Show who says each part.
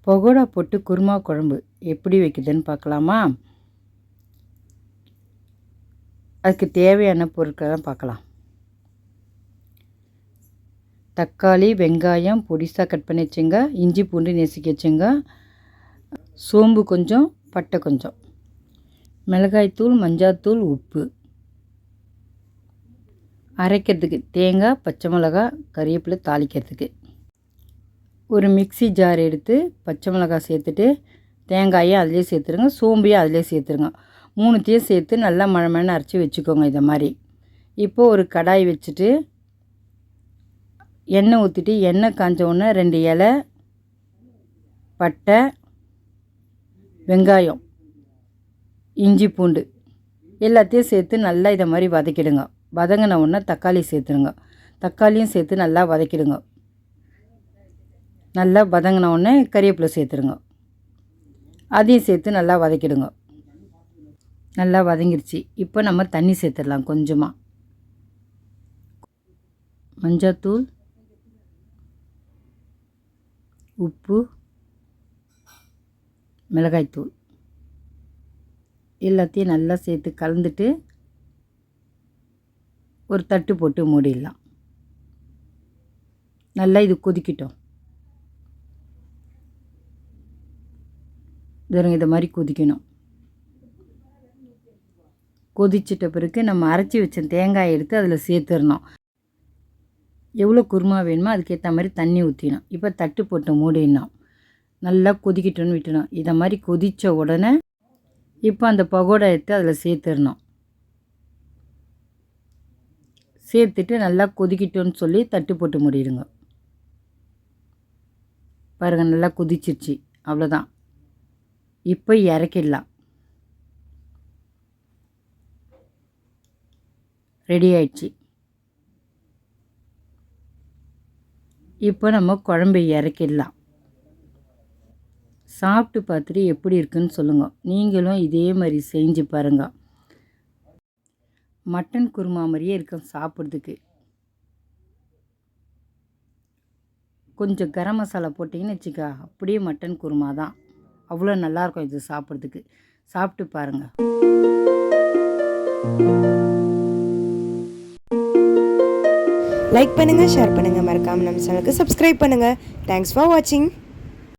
Speaker 1: பகோடா போட்டு குருமா குழம்பு எப்படி வைக்குதுன்னு பார்க்கலாமா? அதுக்கு தேவையான பொருட்களை பார்க்கலாம். தக்காளி, வெங்காயம் பொடிசாக கட் பண்ணி வச்சுங்க. இஞ்சி பூண்டு நசுக்கி வச்சுங்க. சோம்பு கொஞ்சம், பட்டை கொஞ்சம், மிளகாய்த்தூள், மஞ்சாத்தூள், உப்பு. அரைக்கிறதுக்கு தேங்காய், பச்சை மிளகாய், கறிவேப்பிலை தாளிக்கிறதுக்கு. ஒரு மிக்ஸி ஜார் எடுத்து பச்சை மிளகாய் சேர்த்துட்டு தேங்காயும் அதிலே சேர்த்துருங்க, சோம்பையும் அதிலே சேர்த்துருங்க. மூணுத்தையும் சேர்த்து நல்லா மழை அரைச்சி வச்சுக்கோங்க. இதை மாதிரி இப்போது ஒரு கடாய் வச்சுட்டு எண்ணெய் ஊற்றிட்டு எண்ணெய் காஞ்ச உடனே 2 இலை, பட்டை, வெங்காயம், இஞ்சி பூண்டு எல்லாத்தையும் சேர்த்து நல்லா இதை மாதிரி வதக்கிடுங்க. வதங்கின உடனே தக்காளி சேர்த்துருங்க. தக்காளியும் சேர்த்து நல்லா வதக்கிடுங்க. நல்லா வதங்கின உடனே கறிவேப்பிலை சேர்த்துருங்க. அதையும் சேர்த்து நல்லா வதக்கிடுங்க. நல்லா வதங்கிருச்சு. இப்போ நம்ம தண்ணி சேர்த்துடலாம். கொஞ்சமாக மஞ்சத்தூள், உப்பு, மிளகாய்த்தூள் எல்லாத்தையும் நல்லா சேர்த்து கலந்துட்டு ஒரு தட்டு போட்டு மூடிடலாம். நல்லா இது கொதிக்கட்டும். இதை மாதிரி கொதிக்கணும். கொதிச்சிட்ட பிறகு நம்ம அரைச்சி வச்ச தேங்காயை எடுத்து அதில் சேர்த்துடணும். எவ்வளோ குருமா வேணுமோ அதுக்கேற்ற மாதிரி தண்ணி ஊற்றிடணும். இப்போ தட்டு போட்டு மூடிடணும். நல்லா கொதிக்கட்டும்னு விட்டுணும். இதை மாதிரி கொதித்த உடனே இப்போ அந்த பகோடா எடுத்து அதில் சேர்த்துடணும். சேர்த்துட்டு நல்லா கொதிக்கட்டும்னு சொல்லி தட்டு போட்டு மூடிடுங்க. பாருங்கள், நல்லா கொதிச்சிருச்சு. அவ்வளோதான். இப்போ இறக்கிடலாம். ரெடி ஆயிடுச்சு. இப்போ நம்ம குழம்பு இறக்கிடலாம். சாப்பிட்டு பார்த்துட்டு எப்படி இருக்குன்னு சொல்லுங்கள். நீங்களும் இதே மாதிரி செஞ்சு பாருங்கள். மட்டன் குருமா மாதிரியே இருக்கும் சாப்பிட்றதுக்கு. கொஞ்சம் கரம் மசாலா போட்டிங்கன்னு வச்சுக்க, அப்படியே மட்டன் குருமா தான். அவ்வளோ நல்லாயிருக்கும் இது சாப்பிட்றதுக்கு. சாப்பிட்டு பாருங்கள்.
Speaker 2: லைக் பண்ணுங்கள், ஷேர் பண்ணுங்கள், மறக்காமல் நம்ம சேனலுக்கு சப்ஸ்கிரைப் பண்ணுங்கள். தேங்க்ஸ் ஃபார் வாட்சிங்.